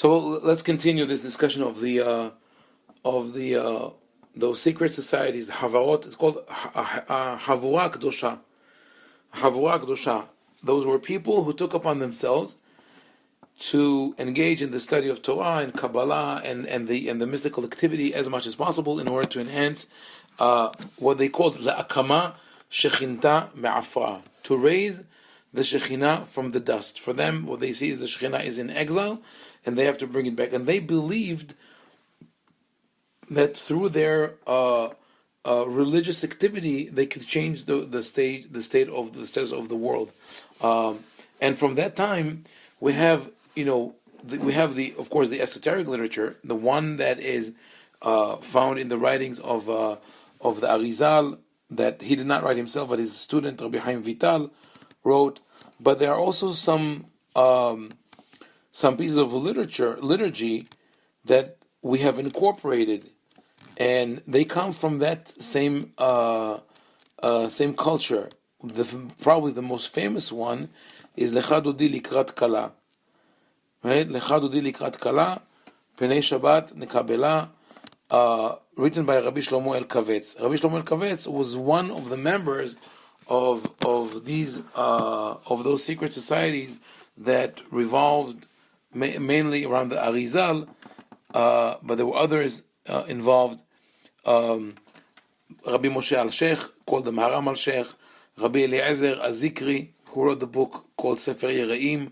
So let's continue this discussion of those secret societies, Havaot. It's called Havura Kedosha. Havura Kedosha. Those were people who took upon themselves to engage in the study of Torah and Kabbalah and the mystical activity as much as possible in order to enhance what they called La'akama Shechinta Me'afra, to raise the Shekhinah from the dust. For them, what they see is the Shekhinah is in exile, and they have to bring it back. And they believed that through their religious activity, they could change the status of the world. And from that time, we have of course the esoteric literature, the one that is found in the writings of the Arizal, that he did not write himself, but his student Rabbi Haim Vital wrote. But there are also some pieces of liturgy that we have incorporated, and they come from that same culture. Probably the most famous one is Lecha Dodi Likrat Kala. Right? Lecha Dodi Likrat Kala, Penei Shabbat Nekabela, written by Rabbi Shlomo El-Kavetz. Rabbi Shlomo El-Kavetz was one of the members of those secret societies that revolved mainly around the Arizal, but there were others involved. Rabbi Moshe Al-Sheikh, called the Maharam Al-Sheikh, Rabbi Eliezer Azikri, who wrote the book called Sefer Yereim,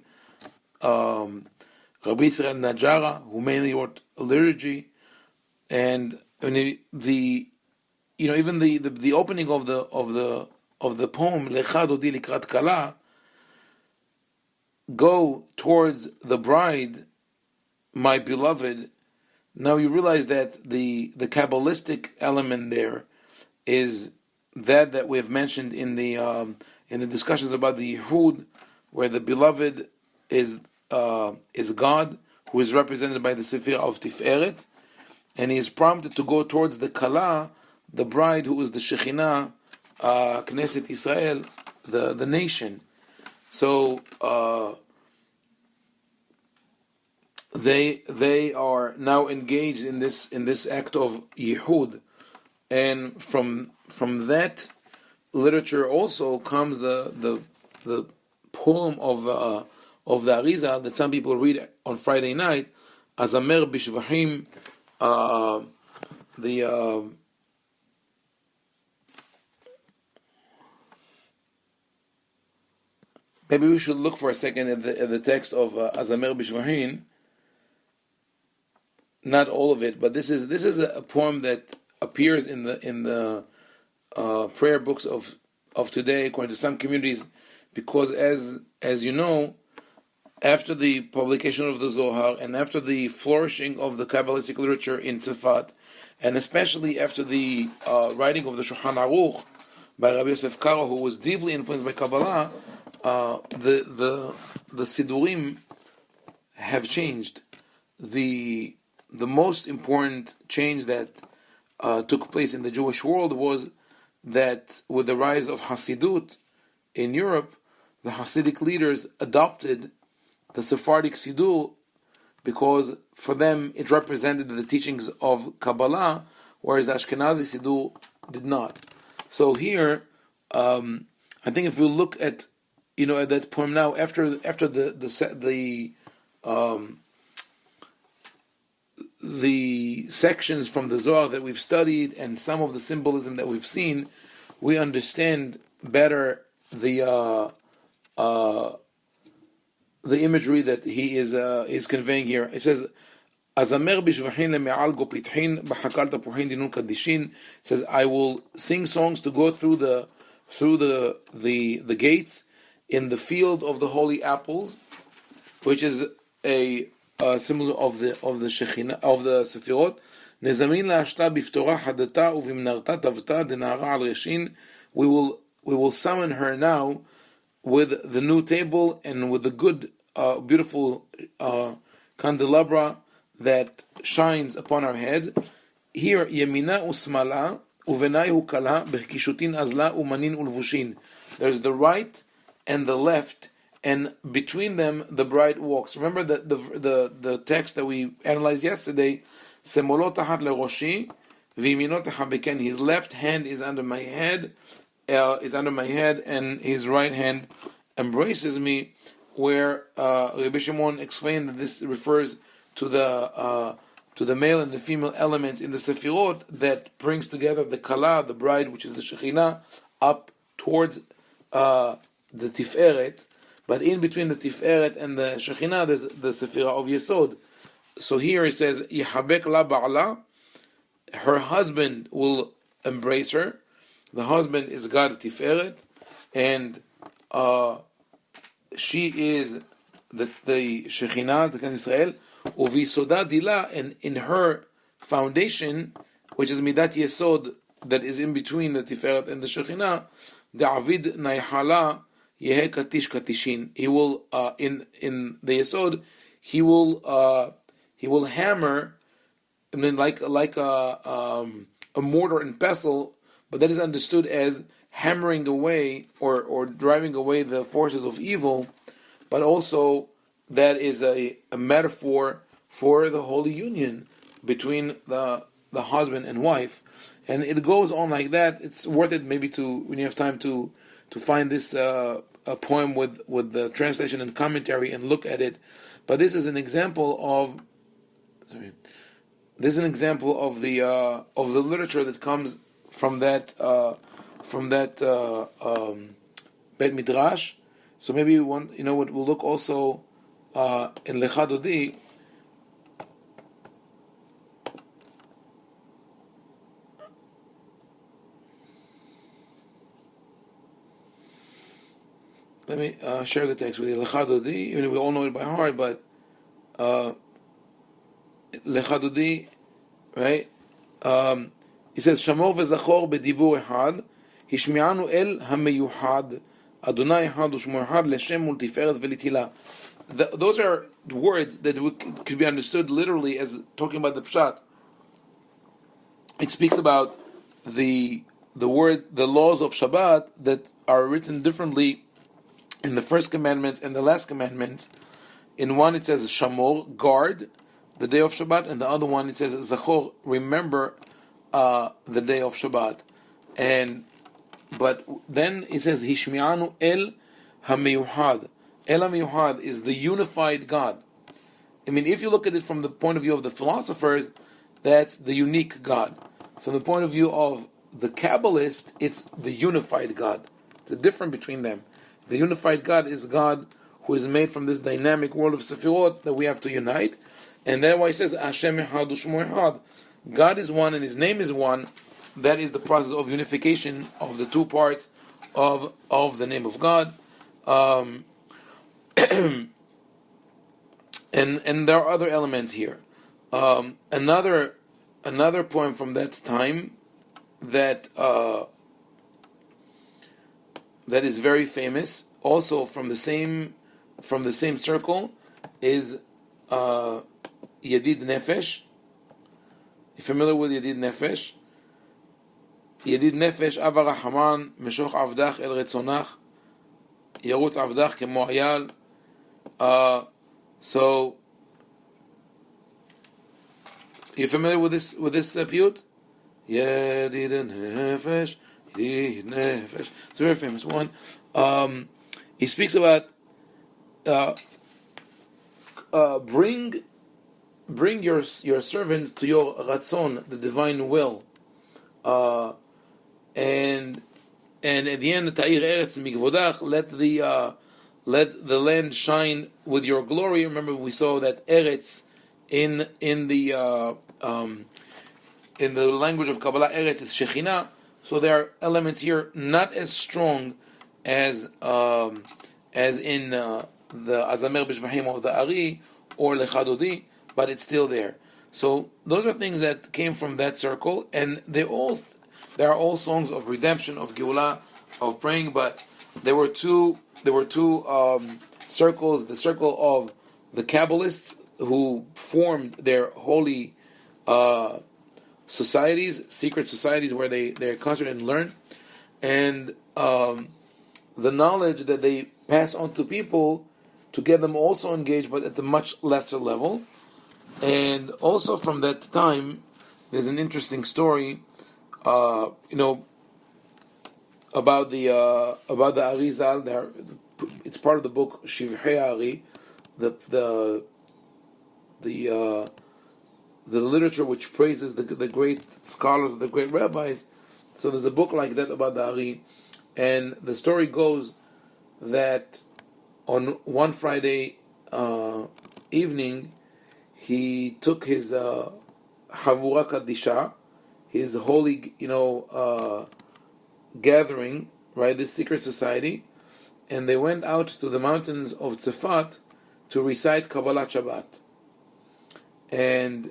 Rabbi Israel Najara, who mainly wrote liturgy, and even the opening of the poem Lecha Dodi Likrat Kala, go towards the bride, my beloved. Now you realize that the Kabbalistic element there is that we have mentioned in the discussions about the Yehud, where the beloved is God, who is represented by the Sephir of Tiferet, and he is prompted to go towards the Kala, the bride, who is the Shekhinah, Knesset Israel, the nation. So they are now engaged in this act of Yehud, and from that literature also comes the poem of the Arizal that some people read on Friday night, Azamer Bishvahim, maybe we should look for a second at the text of Azamer Bishvahim. Not all of it, but this is a poem that appears in the prayer books of today, according to some communities, because as you know, after the publication of the Zohar and after the flourishing of the Kabbalistic literature in Tzfat, and especially after the writing of the Shulchan Aruch by Rabbi Yosef Karo, who was deeply influenced by Kabbalah, the Sidurim have changed. The most important change that took place in the Jewish world was that with the rise of Hasidut in Europe, the Hasidic leaders adopted the Sephardic Siddur because for them it represented the teachings of Kabbalah, whereas the Ashkenazi Siddur did not. So here, I think if we look at that poem now, after the sections from the Zohar that we've studied and some of the symbolism that we've seen, we understand better the imagery that he is conveying here. It says, "Azamer bishvachin leme'al gopithin b'hakal tapuhin dinun kadishin." Says, I will sing songs to go through the gates in the field of the holy apples, which is a symbol of the Shekhinah, of the Sefirot. Nezamin la'ashta biftorah hadata uvimnarta tavta denara al reshin. We will summon her now with the new table and with the good, beautiful candelabra that shines upon our head. Here, yemina usmala uvenai kala bechkishutin azla umanin ulvushin. There's the right and the left, and between them the bride walks. Remember the text that we analyzed yesterday. Semolo tahat leroshi, v'yamino tahat beken. His left hand is under my head, and his right hand embraces me. Where Rabbi Shimon explained that this refers to the male and the female elements in the Sefirot that brings together the Kala, the bride, which is the Shekhinah, up towards the Tiferet. But in between the Tiferet and the Shekhinah, there's the Sefirah of Yesod. So here it says, Yihabek la ba'ala, her husband will embrace her. The husband is God Tiferet, and she is the Shekhinah, the Knesset Israel, Uvisoda dila, and in her foundation, which is Midat Yesod, that is in between the Tiferet and the Shekhinah, David Naihala Yehe Katish Katishin. He will in the Yesod, he will hammer, I mean, like a mortar and pestle, but that is understood as hammering away or driving away the forces of evil, but also that is a metaphor for the holy union between the husband and wife. And it goes on like that. It's worth it maybe when you have time to find this a poem with the translation and commentary and look at it. But this is an example of the literature that comes from that Bet Midrash. So maybe we'll look also in Lecha Dodi. Let me share the text with you. Lecha Dodi, we all know it by heart, but Lecha Dodi, right? He says, Shamor v'zachor b'dibur echad, hishmi'anu el hameyuhad, Adonai echad u'shmo echad, leshem ultiferet v'litila. Those are words that could be understood literally as talking about the pshat. It speaks about the laws of Shabbat that are written differently in the first commandment and the last commandment. In one it says Shamor, guard the day of Shabbat, and the other one it says Zachor, remember the day of Shabbat. But then it says Hishmi'anu El HaMeyuhad. El HaMeyuhad is the unified God. I mean, if you look at it from the point of view of the philosophers, that's the unique God. From the point of view of the Kabbalist, it's the unified God. It's a difference between them. The unified God is God who is made from this dynamic world of Sefirot that we have to unite. And that's why it says, Hashem Echad U'Shmo Echad. God is one and His name is one. That is the process of unification of the two parts of the name of God. And there are other elements here. Another poem from that time that is very famous, also from the same circle, is Yedid Nefesh. You familiar with Yedid Nefesh? Yedid Nefesh, Ava Rahaman, Meshoch Avdach El Retzonach, Yarutz Avdach Kemo Ayal. So, you familiar with this piyut? Yedid Nefesh, Yedid Nefesh. It's a very famous one. He speaks about bring your servant to your ratzon, the divine will, and at the end, Ta'ir Eretz Migvodach, let the land shine with your glory. Remember, we saw that Eretz in the language of Kabbalah, Eretz is Shekhinah. So there are elements here not as strong as in the Azamer B'Shvahim of the Ari or Lecha Dodi, but it's still there. So those are things that came from that circle, and there are all songs of redemption, of Geulah, of praying. But there were two circles: the circle of the Kabbalists who formed their holy societies, secret societies where they're concentrated and learn, and the knowledge that they pass on to people to get them also engaged, but at a much lesser level. And also from that time, there's an interesting story, about the Arizal. It's part of the book Shivhei Ari, the literature which praises the great scholars, the great rabbis. So there's a book like that about the Ari, and the story goes that on one Friday evening, he took his Havura Kadisha, his holy, gathering, right, this secret society, and they went out to the mountains of Tzefat to recite Kabbalah Shabbat. And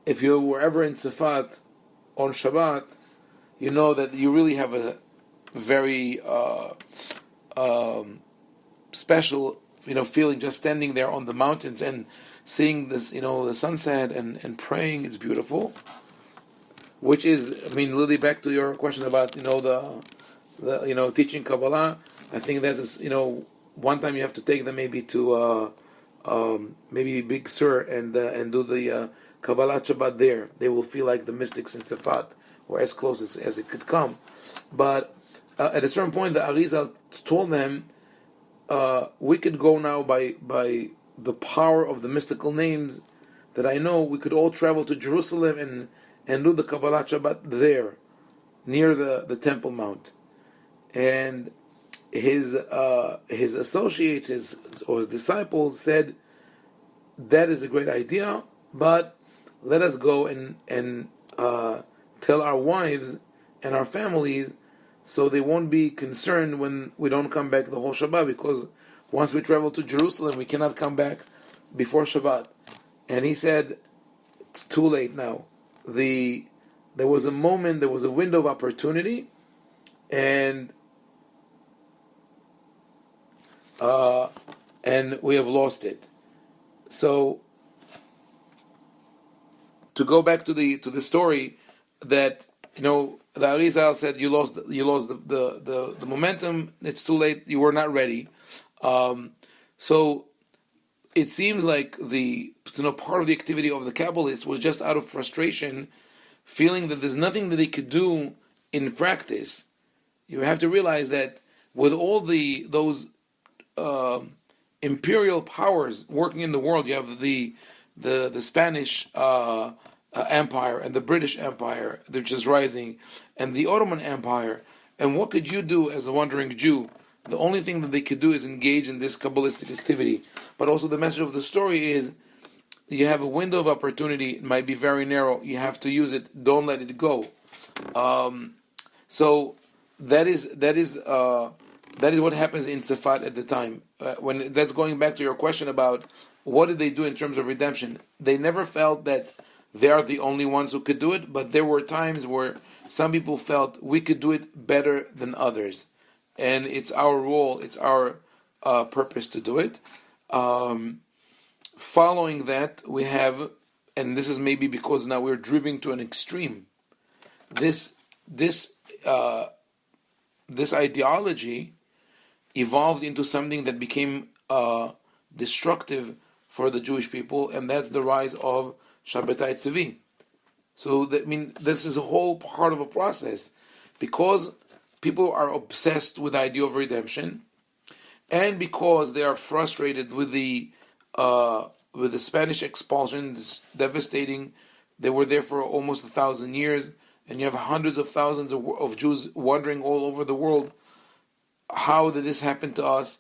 if you were ever in Tzefat on Shabbat, you know that you really have a very special, feeling just standing there on the mountains and seeing this, the sunset and praying. It's beautiful. Which is, Lily, back to your question about, the teaching Kabbalah. I think that's, one time you have to take them maybe to maybe Big Sur and do the Kabbalah Shabbat there. They will feel like the mystics in Tzefat, or as close as it could come. But at a certain point, the Arizal told them, we could go now by the power of the mystical names that I know. We could all travel to Jerusalem and do the Kabbalah Shabbat there, near the Temple Mount. And his associates, his disciples said, that is a great idea, but let us go and tell our wives and our families, so they won't be concerned when we don't come back the whole Shabbat, because once we travel to Jerusalem, we cannot come back before Shabbat. And he said, it's too late now. There was a moment, there was a window of opportunity, and we have lost it. So, to go back to the story, that the Arizal said, you lost the momentum. It's too late. You were not ready. So it seems like the part of the activity of the Kabbalists was just out of frustration, feeling that there's nothing that they could do in practice. You have to realize that with all those imperial powers working in the world, you have the Spanish Empire and the British Empire, which is rising, and the Ottoman Empire. And what could you do as a wandering Jew? The only thing that they could do is engage in this Kabbalistic activity. But also the message of the story is, you have a window of opportunity. It might be very narrow. You have to use it. Don't let it go. So that is what happens in Tzefat at the time. When that's going back to your question about what did they do in terms of redemption. They never felt that they are the only ones who could do it, but there were times where some people felt we could do it better than others. And it's our role, it's our purpose to do it. Following that, we have, and this is maybe because now we're driven to an extreme, this ideology evolved into something that became destructive for the Jewish people, and that's the rise of Shabbatai Tzvi. So this is a whole part of a process, because people are obsessed with the idea of redemption, and because they are frustrated with the Spanish expulsion, this devastating. They were there for almost 1,000 years, and you have hundreds of thousands of Jews wandering all over the world. How did this happen to us?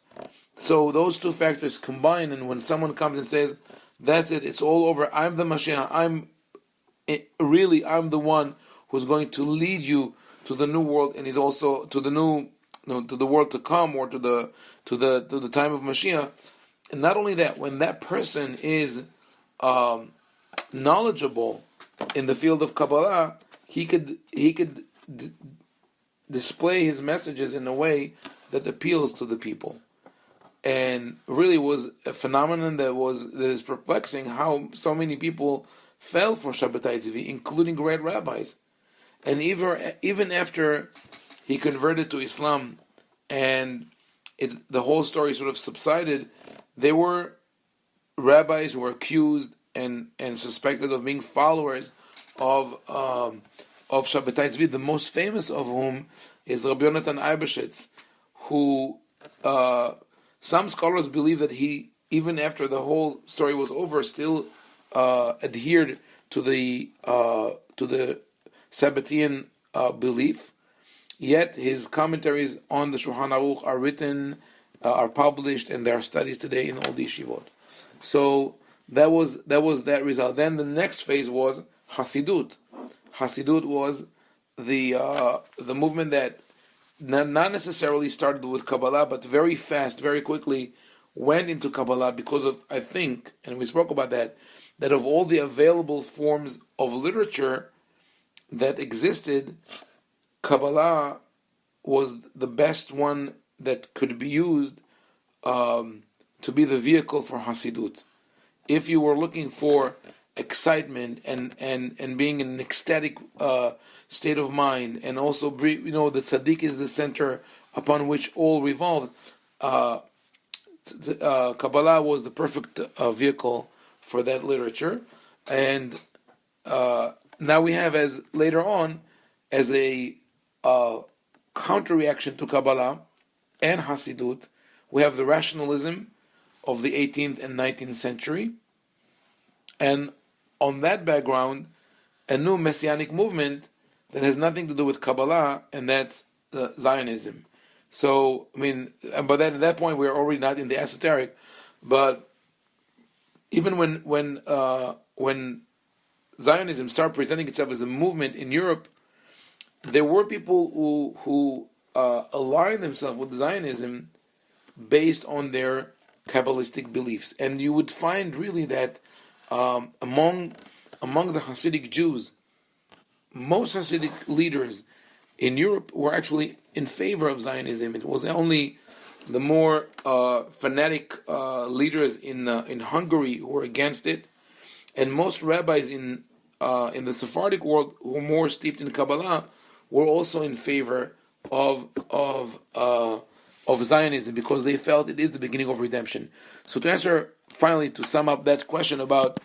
So those two factors combine, and when someone comes and says, "That's it, it's all over. I'm the Mashiach. I'm the one who's going to lead you to the new world, and he's also to the new, to the world to come, or to the time of Mashiach." And not only that, when that person is knowledgeable in the field of Kabbalah, he could display his messages in a way that appeals to the people. And really was a phenomenon that is perplexing, how so many people fell for Shabbatai Tzvi, including great rabbis. And even after he converted to Islam and the whole story sort of subsided. They were rabbis who were accused and suspected of being followers of Shabbatai Tzvi, the most famous of whom is Rabbi Yonatan Eibeshitz, who some scholars believe that he, even after the whole story was over, still adhered to the Sabbatean belief. Yet his commentaries on the Shulchan Aruch are written, are published, and there are studies today in all the yeshivot. So that was that result. Then the next phase was Hasidut. Hasidut was the movement that not necessarily started with Kabbalah, but very fast, very quickly went into Kabbalah because of, I think, and we spoke about that of all the available forms of literature that existed, Kabbalah was the best one that could be used to be the vehicle for Hasidut. If you were looking for excitement and being in an ecstatic state of mind, and also the tzaddik is the center upon which all revolved, Kabbalah was the perfect vehicle for that literature. And now we have, as later on, as a counter-reaction to Kabbalah and Hasidut, we have the rationalism of the 18th and 19th century, and on that background, a new messianic movement that has nothing to do with Kabbalah, and that's Zionism. So, but then at that point we're already not in the esoteric. But even when Zionism started presenting itself as a movement in Europe, there were people who aligned themselves with Zionism based on their Kabbalistic beliefs, and you would find really that among the Hasidic Jews, most Hasidic leaders in Europe were actually in favor of Zionism. It was only the more fanatic leaders in Hungary who were against it, and most rabbis in the Sephardic world who were more steeped in Kabbalah were also in favor of Zionism, because they felt it is the beginning of redemption. So to answer, finally, to sum up that question about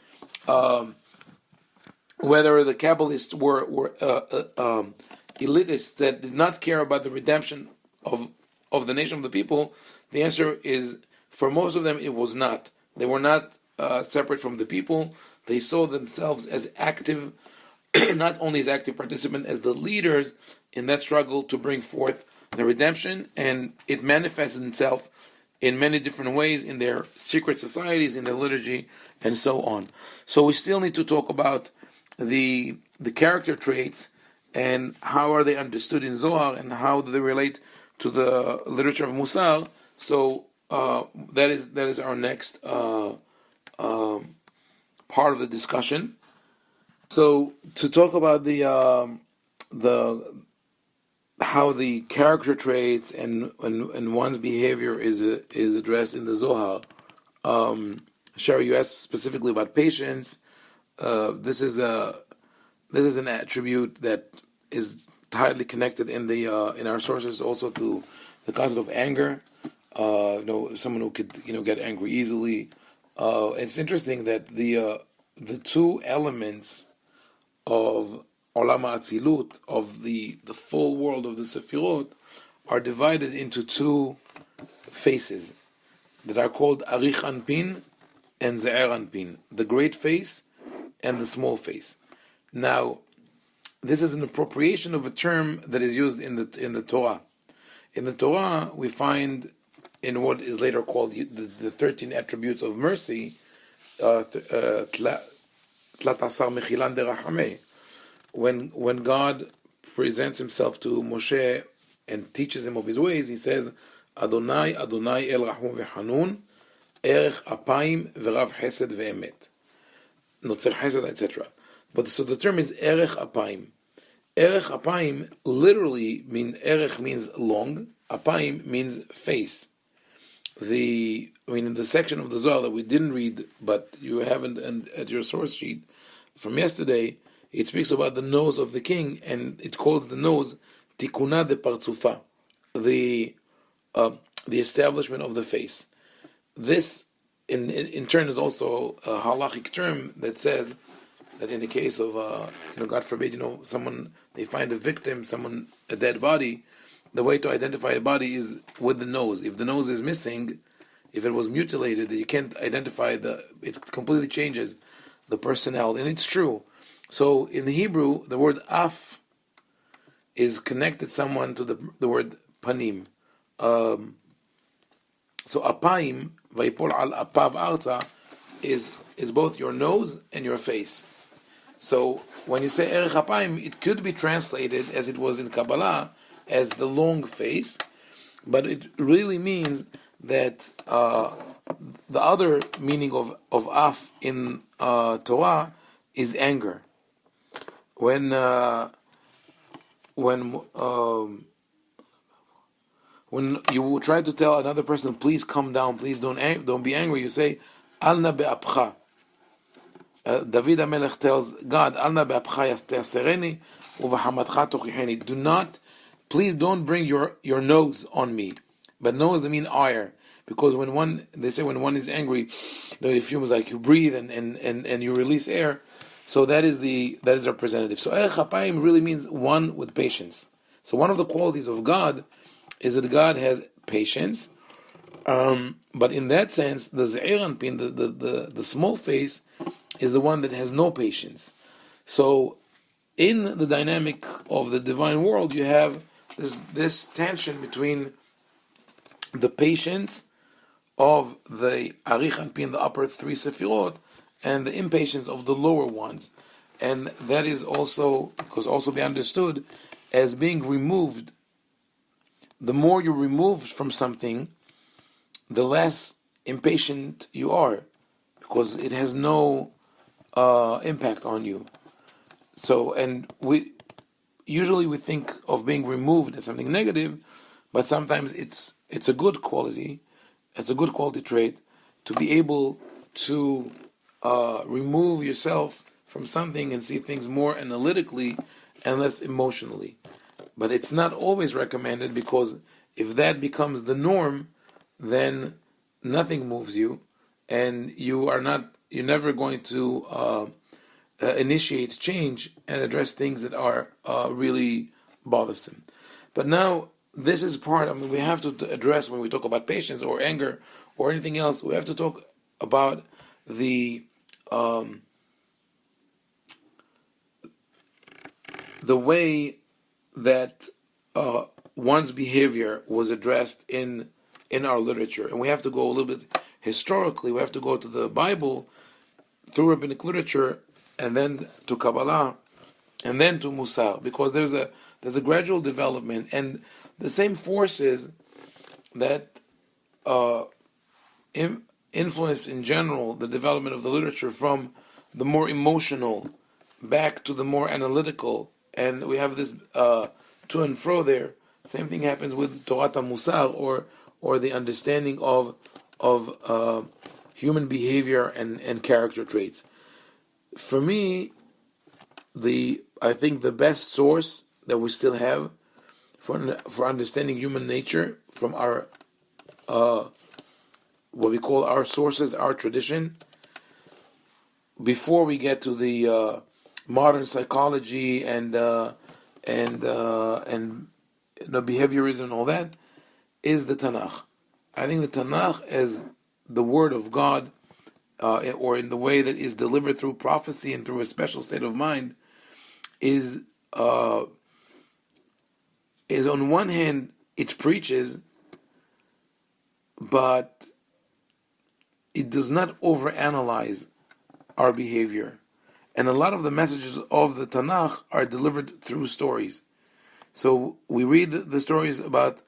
whether the Kabbalists were elitists that did not care about the redemption of the nation of the people, the answer is, for most of them, it was not. They were not separate from the people. They saw themselves as active, not only as active participants, as the leaders in that struggle to bring forth the redemption, and it manifests itself in many different ways in their secret societies, in their liturgy, and so on. So we still need to talk about the character traits and how are they understood in Zohar and how do they relate to the literature of Mussar. So that is our next part of the discussion. So to talk about the how the character traits and one's behavior is addressed in the Zohar. Sherry, you asked specifically about patience. This is an attribute that is tightly connected in our sources also to the concept of anger. Someone who could get angry easily. It's interesting that the two elements of Olam HaAtzilut, of the full world of the Sefirot, are divided into two faces that are called Arich Anpin and Ze'er Anpin, the great face and the small face. Now, this is an appropriation of a term that is used in the Torah. In the Torah, we find in what is later called the 13 attributes of mercy, Tlat Asar Mechilan Derachameh. When God presents himself to Moshe and teaches him of his ways, he says, Adonai, Adonai El Rahum Vehanun, Erech Apayim Verav Chesed Ve'emet. Notzer Chesed, etc. But so the term is Erech Apayim. Erech Apayim literally Erech means long, Apayim means face. In the section of the Zohar that we didn't read, but you haven't at your source sheet from yesterday, it speaks about the nose of the king, and it calls the nose Tikuna de Partzufa, the the establishment of the face. This, in turn, is also a halachic term that says that in the case of, God forbid, someone, they find a victim, a dead body, the way to identify a body is with the nose. If the nose is missing, if it was mutilated, you can't identify it completely changes the personnel, and it's true. So in the Hebrew, the word af is connected someone to the word panim. So apayim, vayipol al apav arta, is both your nose and your face. So when you say erech apayim, it could be translated as it was in Kabbalah as the long face, but it really means that the other meaning of af in Torah is anger. When you try to tell another person, please come down, please don't be angry, you say, Alna be'apcha. David HaMelech tells God, Alna be'apcha yasereni uvahamatcha tochicheni. Please don't bring your nose on me. But nose, they mean ire. Because when one is angry, it feels like you breathe and you release air. So that is representative. So erech apayim really means one with patience. So one of the qualities of God is that God has patience. But in that sense, the ze'er anpin, the small face, is the one that has no patience. So in the dynamic of the divine world, you have this tension between the patience of the arich anpin, the upper three sefirot, and the impatience of the lower ones. And that is also be understood as being removed. The more you're removed from something, the less impatient you are, because it has no impact on you. So, and we think of being removed as something negative, but sometimes it's a good quality. It's a good quality trait to be able to remove yourself from something and see things more analytically and less emotionally. But it's not always recommended, because if that becomes the norm, then nothing moves you, and you're never going to initiate change and address things that are really bothersome. But now, this is part, we have to address, when we talk about patience or anger or anything else, we have to talk about the way that one's behavior was addressed in our literature. And we have to go a little bit historically. We have to go to the Bible, through rabbinic literature, and then to Kabbalah, and then to Mussar, because there's a gradual development, and the same forces that influence in general the development of the literature from the more emotional back to the more analytical, and we have this to and fro there. Same thing happens with Torah Mussar, or the understanding of human behavior and character traits. For me, I think the best source that we still have for understanding human nature from our what we call our sources, our tradition, before we get to the modern psychology and behaviorism and all that, is the Tanakh. I think the Tanakh, as the Word of God, or in the way that is delivered through prophecy and through a special state of mind, is on one hand, it preaches, but it does not overanalyze our behavior. And a lot of the messages of the Tanakh are delivered through stories. So we read the stories about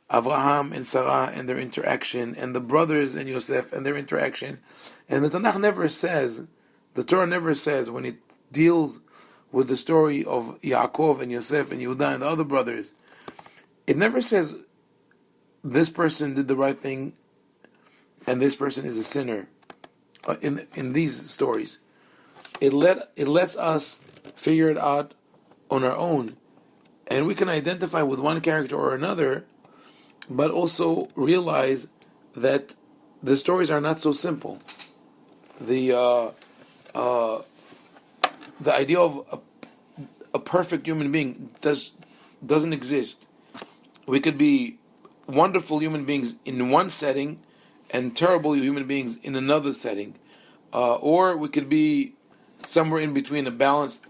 Avraham and Sarah and their interaction, and the brothers and Yosef and their interaction. And the Tanakh never says, the Torah never says, when it deals with the story of Yaakov and Yosef and Yehuda and the other brothers, it never says this person did the right thing and this person is a sinner. In these stories, it lets us figure it out on our own, and we can identify with one character or another but also realize that the stories are not so simple. The idea of a perfect human being doesn't exist. We could be wonderful human beings in one setting and terrible human beings in another setting, or we could be somewhere in between, a balanced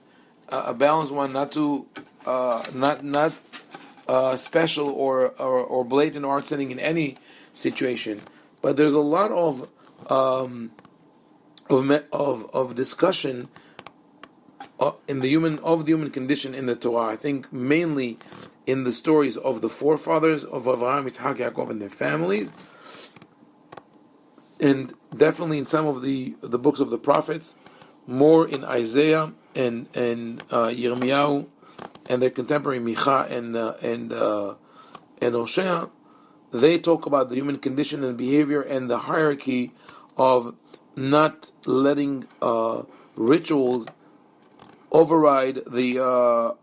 one, not special or blatant art setting in any situation. But there's a lot of discussion in the human condition in the Torah. I think mainly in the stories of the forefathers of Avraham, Yitzhak, Yaakov, and their families, and definitely in some of the books of the prophets, more in Isaiah and Yirmiyahu and their contemporary Micha and Hosea. They talk about the human condition and behavior and the hierarchy of not letting rituals override the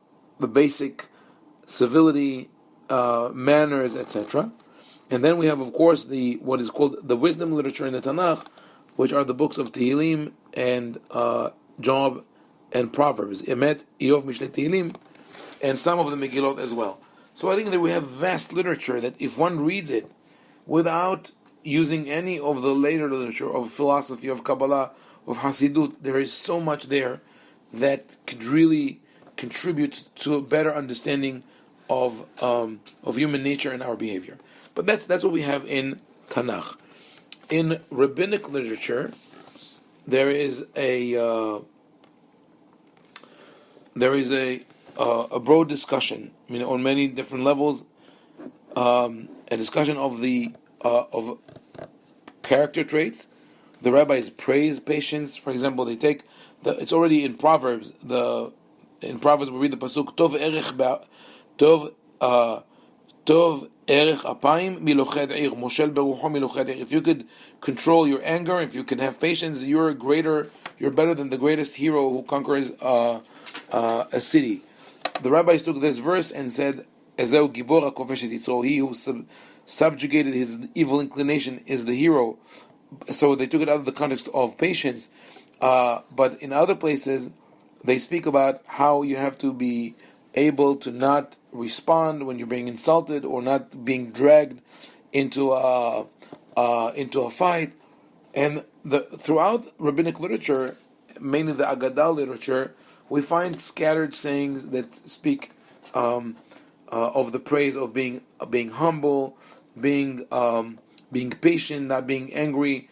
basic civility, manners, etc. And then we have, of course, what is called the wisdom literature in the Tanakh, which are the books of Tehillim and Job and Proverbs, Emet, Iyov, Mishle, Tehillim, and some of the Megillot as well. So I think that we have vast literature that if one reads it without using any of the later literature of philosophy, of Kabbalah, of Hasidut, there is so much there that could really contribute to a better understanding of human nature and our behavior. But that's what we have in Tanakh. In rabbinic literature, there is a broad discussion, on many different levels, a discussion of of character traits. The rabbis praise patience. For example, they take it's already in Proverbs. In Proverbs we read the pasuk Tov erech apayim miloched ir moshel berucho miloched ir. If you could control your anger, if you can have patience, you're better than the greatest hero who conquers a city. The rabbis took this verse and said, Ezeu gibor hakofesh et yitzro. He who subjugated his evil inclination is the hero. So they took it out of the context of patience. But in other places, they speak about how you have to be able to not respond when you're being insulted or not being dragged into a fight. And throughout rabbinic literature, mainly the Agadah literature, we find scattered sayings that speak of the praise of being humble, being patient, not being angry,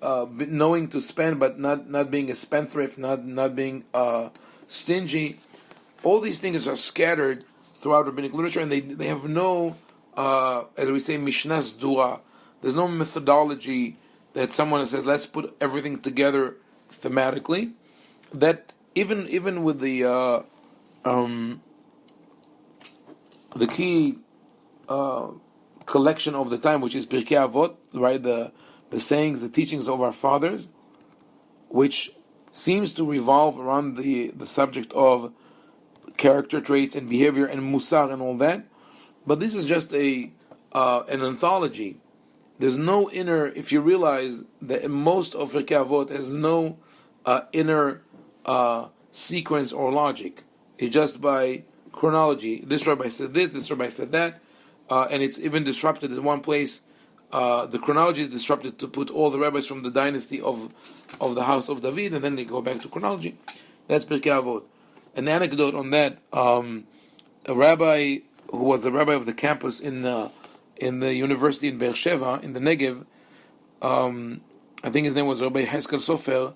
knowing to spend but not being a spendthrift, not being stingy. All these things are scattered throughout rabbinic literature, and they have no, as we say, mishnah sdura. There's no methodology that someone says, let's put everything together thematically. That even with the key collection of the time, which is Pirkei Avot, right? The sayings, the teachings of our fathers, which seems to revolve around the subject of character traits and behavior and Mussar and all that. But this is just an anthology. There's no inner, if you realize that most of Pirkei Avot has no inner sequence or logic. It's just by chronology. This rabbi said this rabbi said that, and it's even disrupted in one place. The chronology is disrupted to put all the rabbis from the dynasty of the house of David, and then they go back to chronology. That's Pirkei Avot. An anecdote on that: a rabbi who was the rabbi of the campus in the university in Beersheba in the Negev, I think his name was Rabbi Heskel Sofer,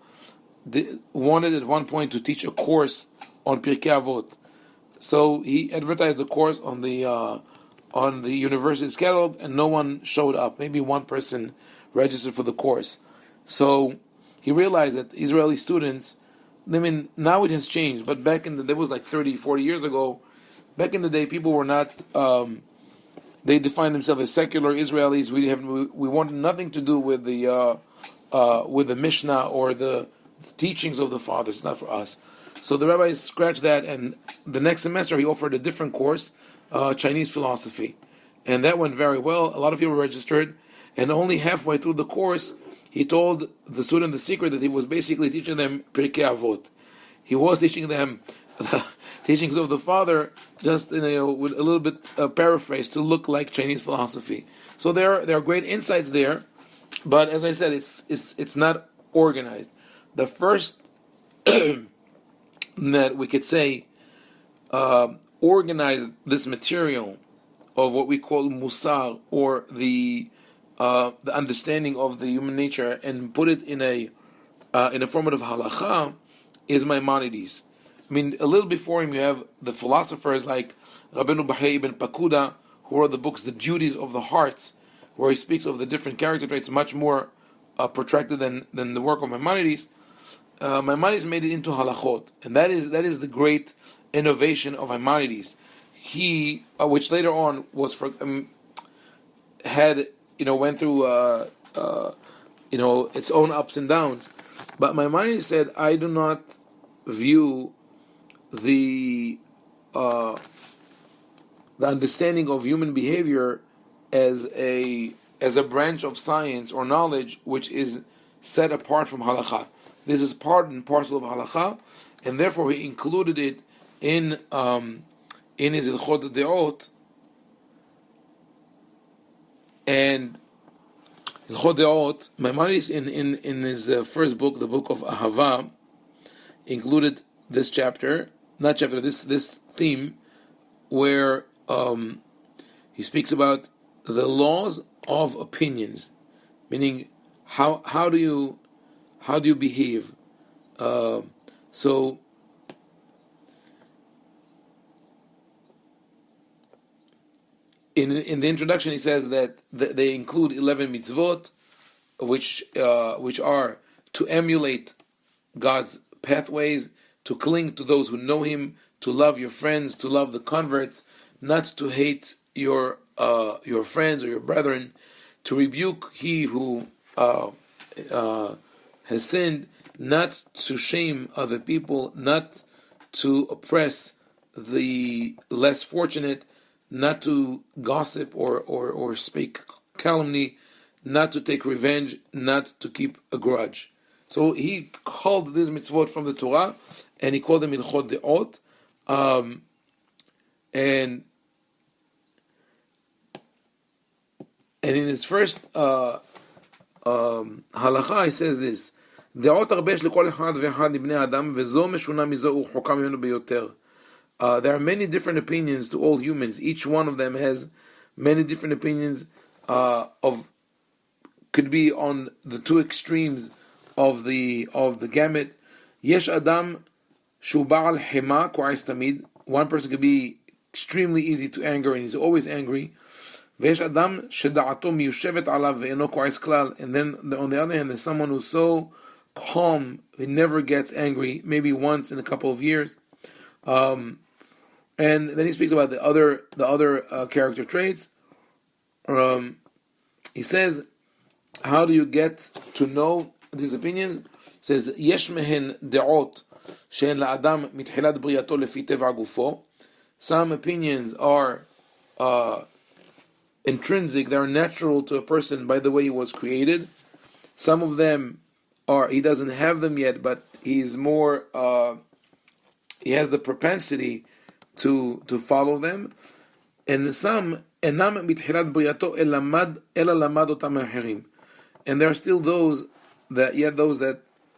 wanted at one point to teach a course on Pirkei Avot. So he advertised the course on the university schedule, and no one showed up. Maybe one person registered for the course. So he realized that Israeli students, now it has changed, but back in the day, it was like 30, 40 years ago, back in the day, people were not, they defined themselves as secular Israelis. We wanted nothing to do with the Mishnah or the teachings of the fathers. It's not for us. So the rabbi scratched that, and the next semester he offered a different course Chinese philosophy. And that went very well. A lot of people registered, and only halfway through the course, he told the student the secret that he was basically teaching them Pirkei Avot. He was teaching them the teachings of the father, just with a little bit paraphrase to look like Chinese philosophy. So there are great insights there, but as I said, it's not organized. The first that we could say organize this material of what we call Mussar, or the understanding of the human nature, and put it in a formative halacha, is Maimonides. I mean, a little before him, you have the philosophers like Rabbeinu Bahai ibn Pakuda, who wrote the books The Duties of the Hearts, where he speaks of the different character traits much more protracted than the work of Maimonides. Maimonides made it into halachot, and that is the great innovation of Maimonides. He, which later on was went through its own ups and downs, but Maimonides said, I do not view the understanding of human behavior as a branch of science or knowledge which is set apart from halakha. This is part and parcel of halakha, and therefore he included it in his Ilchot De'ot. And Ilchot De'ot, Maimonides in his first book, the book of Ahava, included this theme, where he speaks about the laws of opinions, meaning how do you behave. So in the introduction, he says that they include 11 mitzvot, which are to emulate God's pathways, to cling to those who know Him, to love your friends, to love the converts, not to hate your friends or your brethren, to rebuke he who has sinned, not to shame other people, not to oppress the less fortunate, not to gossip or speak calumny, not to take revenge, not to keep a grudge. So he called these mitzvot from the Torah, and he called them Ilchot De'ot. And in his first halakha, he says this: דעות הרבה יש לכל אחד ואחד מבני אדם, וזו משונה מזו ורחוקה ממנו ביותר. There are many different opinions to all humans. Each one of them has many different opinions. Could be on the two extremes of the gamut. יש אדם שהוא בעל חמה, כועס תמיד. One person could be extremely easy to anger, and he's always angry. ויש אדם שדעתו מיושבת עליו ואינו כועס כלל. And then on the other hand, there's someone who's so calm, he never gets angry, maybe once in a couple of years. And then he speaks about the other character traits. He says, how do you get to know these opinions? He says, יש מהן דעות שהן לאדם מתחילת בריאתו לפי טבע גופו. Some opinions are intrinsic, they are natural to a person by the way he was created. Some of them he doesn't have them yet, but he's more he has the propensity to follow them. And some אינם מתחילת בריאתו אלא למד אותם מאחרים. And there are still those that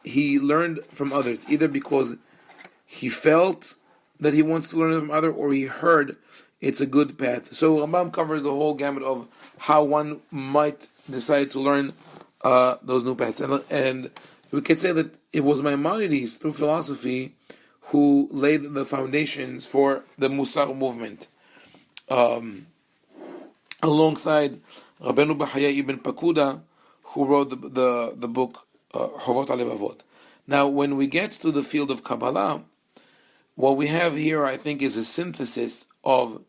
he learned from others, either because he felt that he wants to learn from others, or he heard it's a good path. So Rambam covers the whole gamut of how one might decide to learn those new paths. And we could say that it was Maimonides, through philosophy, who laid the foundations for the Mussar movement, alongside Rabbeinu Bahai ibn Pakuda, who wrote the book Chovot HaLevavot. Now, when we get to the field of Kabbalah, what we have here, I think, is a synthesis of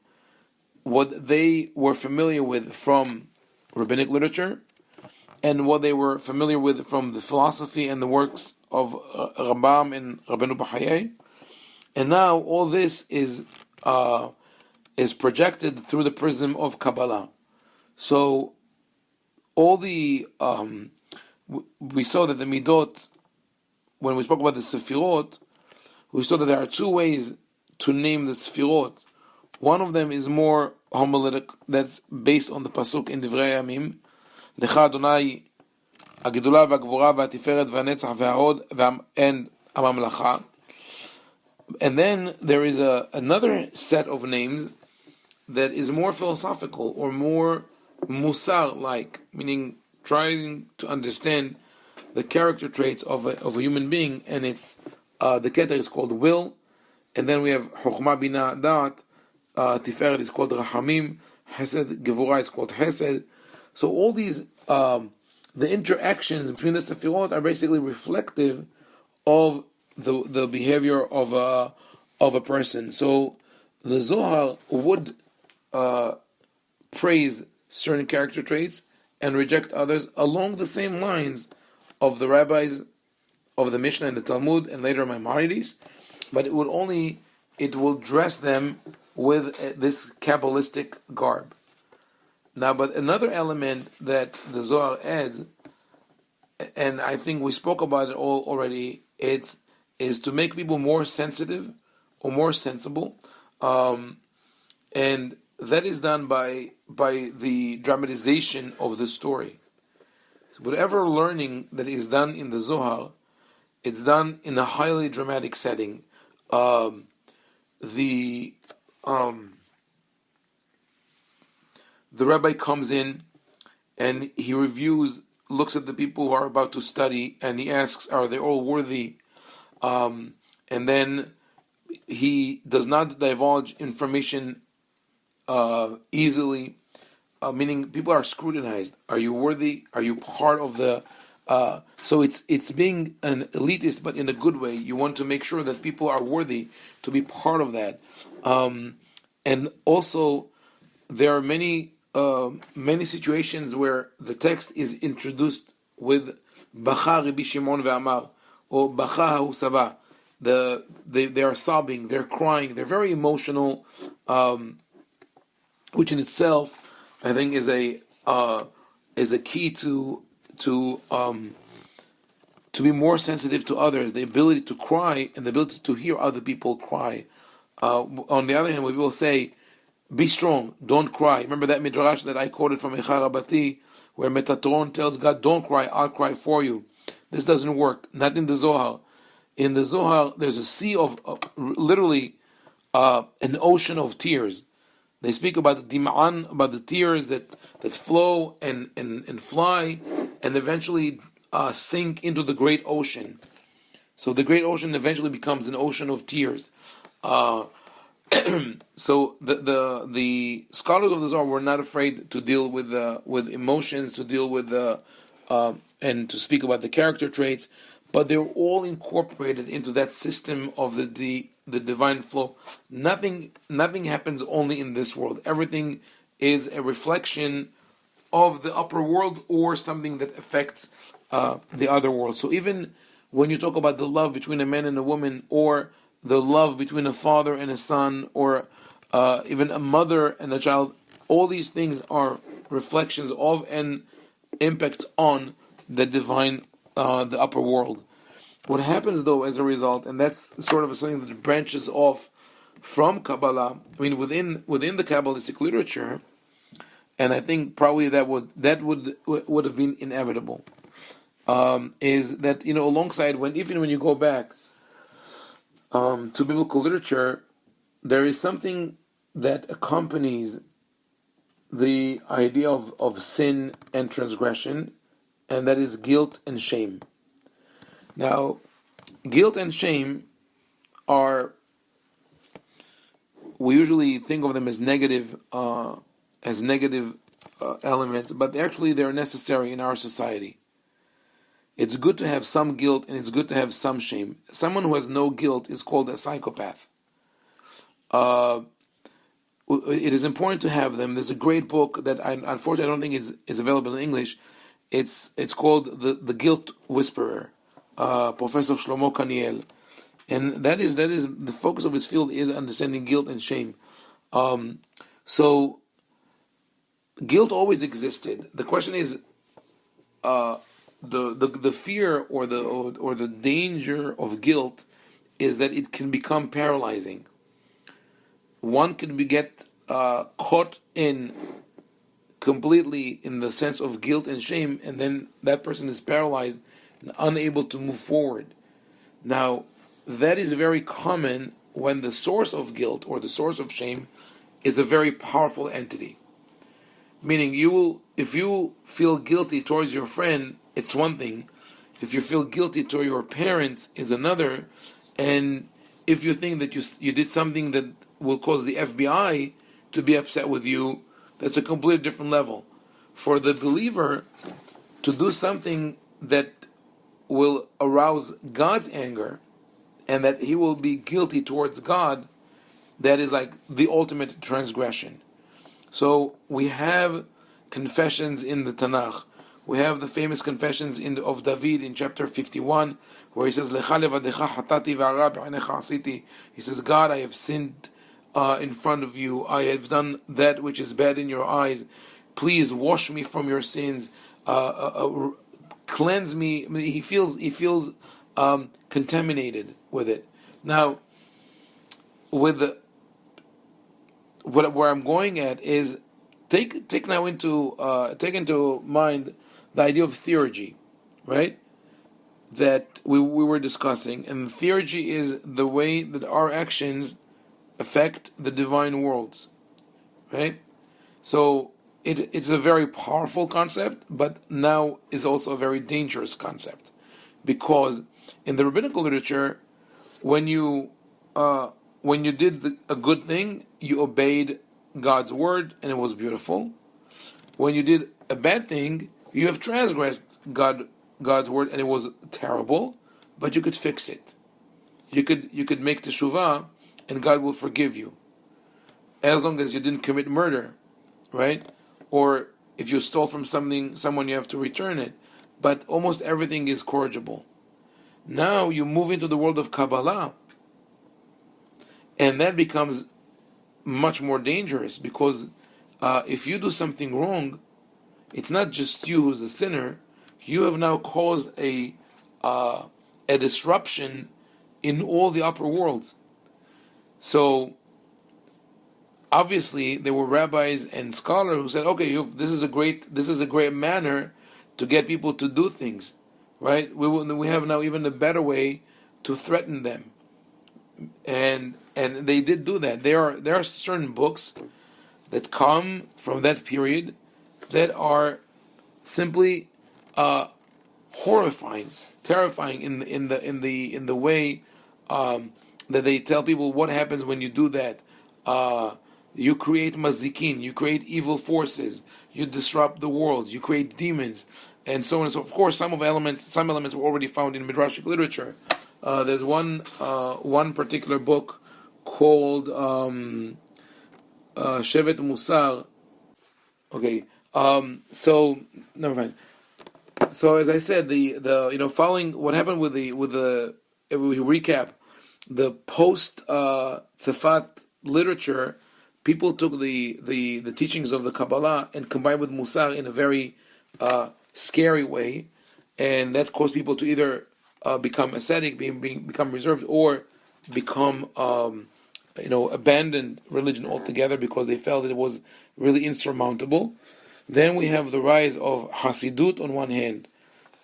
what they were familiar with from rabbinic literature, and what they were familiar with from the philosophy and the works of Rambam and Rabbeinu Bahai. And now all this is is projected through the prism of Kabbalah. So all the we saw that the midot, when we spoke about the sefirot, we saw that there are two ways to name the sefirot. One of them is more homiletic, that's based on the pasuk in Divrei Yamim, Lecha Adonai Agedula v'Agvura v'Atiferet v'Netzach v'Hod and Amamlacha. And then there is another set of names that is more philosophical or more Mussar-like, meaning trying to understand the character traits of a human being, and it's the Keter is called will, and then we have Chokhmah Bina Da'at, Tiferet is called Rahamim, Hesed Gevurah is called Hesed. So all these the interactions between the Sefirot are basically reflective of the behavior of a person. So the Zohar would praise certain character traits and reject others along the same lines of the rabbis of the Mishnah and the Talmud and later Maimonides, but it will dress them with this Kabbalistic garb. Now, but another element that the Zohar adds, and I think we spoke about it all already, is to make people more sensitive or more sensible, and that is done by the dramatization of the story. So whatever learning that is done in the Zohar, it's done in a highly dramatic setting. The rabbi comes in and he looks at the people who are about to study, and he asks, are they all worthy? And then he does not divulge information easily, meaning people are scrutinized. Are you worthy? Are you part of the... So it's being an elitist, but in a good way. You want to make sure that people are worthy to be part of that. And also, there are many situations where the text is introduced with Bacha Rabbi Shimon ve'amar, or Bacha ha'usava. They are sobbing, they're crying, they're very emotional, which in itself, I think, is a key to be more sensitive to others, the ability to cry and the ability to hear other people cry. On the other hand, when people say, be strong, don't cry. Remember that midrash that I quoted from Eicha Rabati, where Metatron tells God, don't cry, I'll cry for you. This doesn't work, not in the Zohar. In the Zohar, there's a sea of literally an ocean of tears. They speak about the dim'an, about the tears that flow and fly and eventually sink into the great ocean. So the great ocean eventually becomes an ocean of tears. So the scholars of the Zohar were not afraid to deal with emotions, to deal with and to speak about the character traits, but they were all incorporated into that system of the divine flow. Nothing happens only in this world. Everything is a reflection of the upper world or something that affects the other world. So even when you talk about the love between a man and a woman, or the love between a father and a son, or even a mother and a child, all these things are reflections of and impacts on the divine, the upper world. What happens though as a result, and that's sort of something that branches off from Kabbalah, I mean within the Kabbalistic literature, and I think probably that would have been inevitable, is that, alongside even when you go back to biblical literature, there is something that accompanies the idea of sin and transgression, and that is guilt and shame. Now, guilt and shame we usually think of them as negative elements, but they're necessary in our society. It's good to have some guilt and it's good to have some shame. Someone who has no guilt is called a psychopath. It is important to have them. There's a great book that unfortunately I don't think is available in English. It's called The Guilt Whisperer, Professor Shlomo Kaniel, and that is the focus of his field is understanding guilt and shame. So guilt always existed. The question is, the fear or the danger of guilt is that it can become paralyzing. One can get caught in completely in the sense of guilt and shame, and then that person is paralyzed and unable to move forward. Now, that is very common when the source of guilt or the source of shame is a very powerful entity. Meaning, if you feel guilty towards your friend, it's one thing. If you feel guilty toward your parents, is another. And if you think that you did something that will cause the FBI to be upset with you, that's a completely different level. For the believer to do something that will arouse God's anger and that he will be guilty towards God, that is like the ultimate transgression. So we have confessions in the Tanakh. We have the famous confessions of David in chapter 51, where he says, "Lecha levadecha hatati v'ara b'einecha asiti." He says, "God, I have sinned in front of you. I have done that which is bad in your eyes. Please wash me from your sins. Cleanse me." He feels contaminated with it. Now, where I'm going at is take into mind the idea of theurgy, right? That we were discussing, and theurgy is the way that our actions affect the divine worlds, right? So it's a very powerful concept, but now is also a very dangerous concept, because in the rabbinical literature, when you did a good thing, you obeyed God's word, and it was beautiful. When you did a bad thing, you have transgressed God's word, and it was terrible. But you could fix it. You could make teshuvah, and God will forgive you, as long as you didn't commit murder, right? Or if you stole from someone, you have to return it. But almost everything is corrigible. Now you move into the world of Kabbalah, and that becomes much more dangerous, because if you do something wrong, it's not just you who's the sinner. You have now caused a disruption in all the upper worlds. So obviously there were rabbis and scholars who said, "Okay, this is a great manner to get people to do things, right? We have now even a better way to threaten them." And they did do that. There are certain books that come from that period that are simply horrifying, terrifying in the way that they tell people what happens when you do that. You create mazikin, you create evil forces, you disrupt the worlds, you create demons, and so on and so. Of course, some elements were already found in midrashic literature. There's one particular book called Shevet Mussar. Okay, so never mind. So as I said, the following what happened with the if we recap the post Tzafat literature, people took the teachings of the Kabbalah and combined with Mussar in a very scary way, and that caused people to either become ascetic, become reserved, or become abandon religion altogether because they felt that it was really insurmountable. Then we have the rise of Hasidut on one hand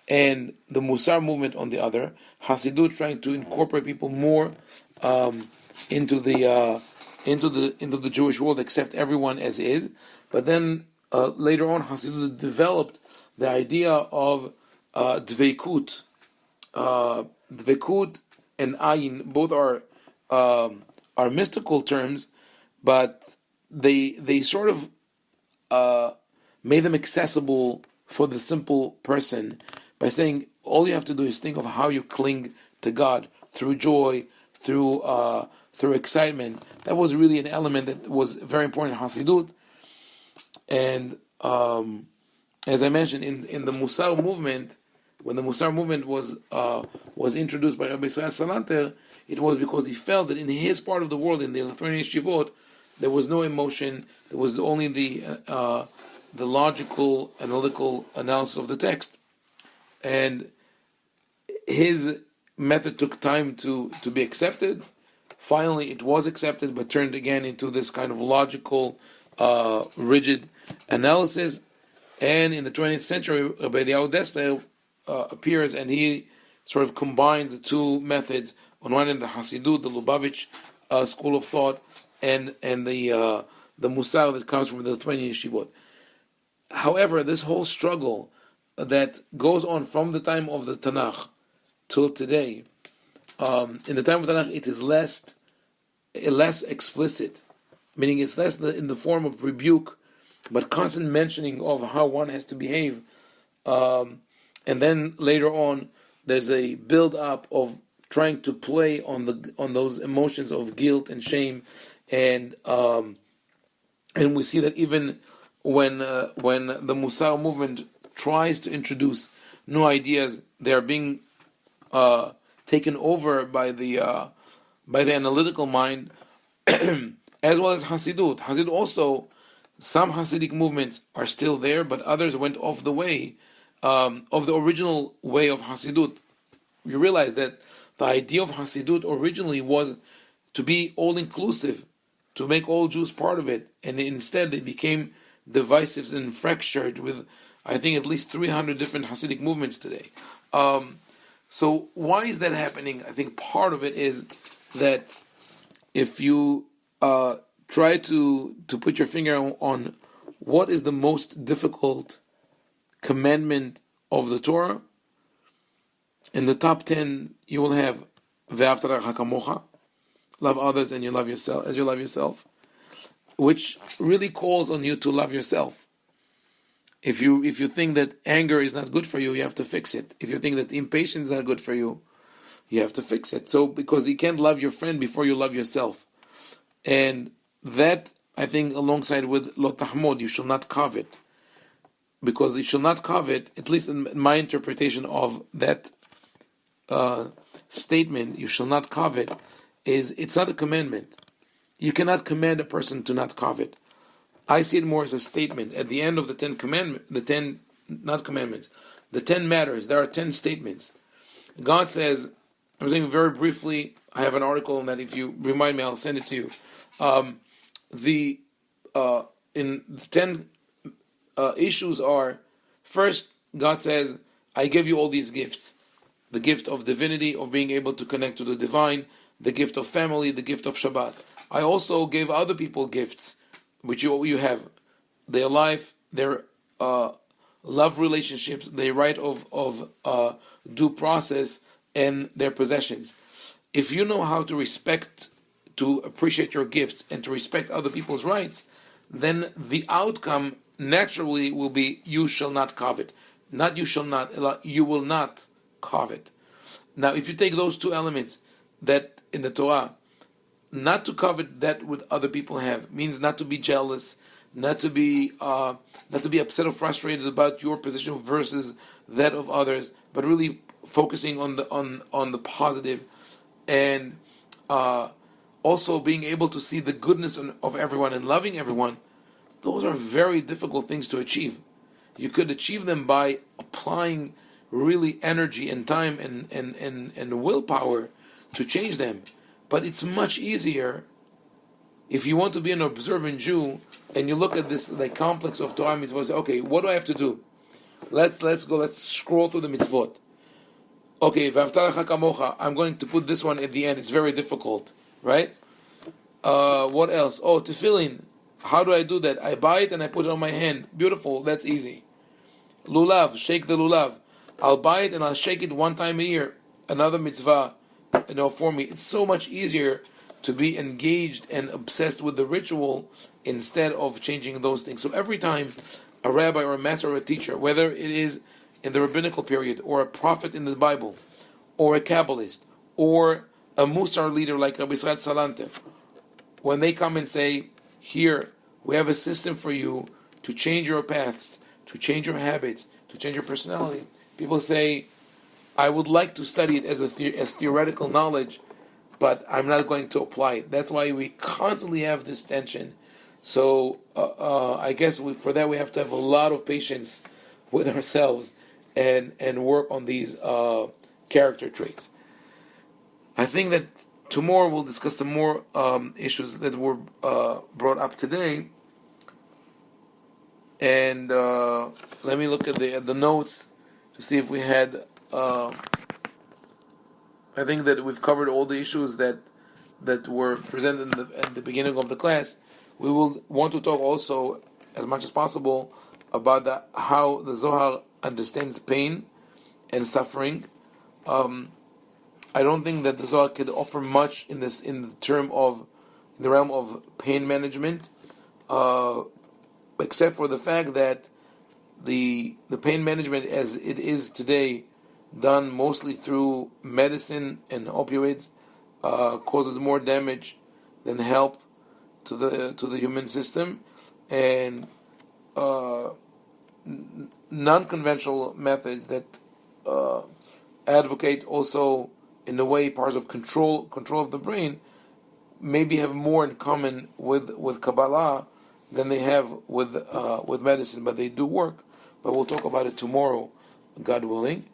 and the Mussar movement on the other. Hasidut trying to incorporate people more into the Jewish world, accept everyone as is. But then later on, Hasidut developed the idea of dveikut. Dveikut and ayin both are mystical terms, but they sort of made them accessible for the simple person by saying all you have to do is think of how you cling to God through joy, through excitement. That was really an element that was very important in Hasidut. And as I mentioned, in the Mussar movement, when the Mussar movement was introduced by Rabbi Israel Salanter, it was because he felt that in his part of the world, in the Lithuanian Yeshivot, There was no emotion. There was only the logical, analytical analysis of the text. And his method took time to be accepted. Finally, it was accepted, but turned again into this kind of logical, rigid analysis. And in the 20th century, rabbi-ovadia appears, and he sort of combines the two methods. On one end, the Hasidut, the Lubavitch school of thought, and the Mussar that comes from the 20 yeshivot. However, this whole struggle that goes on from the time of the Tanakh till today, in the time of the Tanakh, it is less explicit, meaning it's less in the form of rebuke, but constant mentioning of how one has to behave. And then later on, there's a build-up of trying to play on those emotions of guilt and shame, and we see that even when the Mussar movement tries to introduce new ideas, they are being taken over by the analytical mind, as well as Hasidut. Hasidut also, some Hasidic movements are still there, but others went off the way of the original way of Hasidut. You realize that the idea of Hasidut originally was to be all-inclusive, to make all Jews part of it, and instead they became divisive and fractured with, I think, at least 300 different Hasidic movements today. So why is that happening? I think part of it is that if you try to put your finger on what is the most difficult commandment of the Torah, in the top 10 you will have Ve'ahavta l'reacha kamocha, love others and you love yourself as you love yourself, which really calls on you to love yourself. If you think that anger is not good for you, you have to fix it. If you think that impatience is not good for you, you have to fix it. So, because you can't love your friend before you love yourself. And that, I think, alongside with lo tahmod, you shall not covet. Because you shall not covet, at least in my interpretation of that statement, you shall not covet, it's not a commandment. You cannot command a person to not covet. I see it more as a statement. At the end of the 10 commandments, the 10 matters, there are 10 statements. God says, I'm saying very briefly, I have an article on that. If you remind me, I'll send it to you. In the 10 issues are, first, God says, I give you all these gifts. The gift of divinity, of being able to connect to the divine, the gift of family, the gift of Shabbat. I also gave other people gifts, which you have, their life, their love relationships, their right of due process, and their possessions. If you know how to respect, to appreciate your gifts, and to respect other people's rights, then the outcome naturally will be you shall not covet. Not you shall not, you will not covet. Now, if you take those two elements that in the Torah, not to covet that what other people have means not to be jealous, not to be upset or frustrated about your position versus that of others, but really focusing on the positive, and also being able to see the goodness of everyone and loving everyone. Those are very difficult things to achieve. You could achieve them by applying really energy and time and willpower to change them. But it's much easier if you want to be an observant Jew and you look at this like complex of Torah mitzvot. Say, okay, what do I have to do? Let's go. Let's scroll through the mitzvot. Okay, Ve'ahavta l'reacha kamocha. I'm going to put this one at the end. It's very difficult, right? What else? Oh, tefillin. How do I do that? I buy it and I put it on my hand. Beautiful. That's easy. Lulav. Shake the lulav. I'll buy it and I'll shake it one time a year. Another mitzvah. For me, it's so much easier to be engaged and obsessed with the ritual instead of changing those things. So every time a rabbi or a master or a teacher, whether it is in the rabbinical period or a prophet in the Bible, or a Kabbalist, or a Mussar leader like Rabbi Israel Salanter, when they come and say, here, we have a system for you to change your paths, to change your habits, to change your personality, people say, I would like to study it as theoretical knowledge, but I'm not going to apply it. That's why we constantly have this tension. So I guess for that we have to have a lot of patience with ourselves and work on these character traits. I think that tomorrow we'll discuss some more issues that were brought up today. And let me look at the notes to see if we had. I think that we've covered all the issues that were presented in the beginning of the class. We will want to talk also, as much as possible, about how the Zohar understands pain and suffering. I don't think that the Zohar could offer much in the realm of pain management, except for the fact that the pain management as it is today, done mostly through medicine and opioids, causes more damage than help to the human system, and non-conventional methods that advocate also in a way parts of control of the brain maybe have more in common with Kabbalah than they have with medicine, but they do work. But we'll talk about it tomorrow, God willing.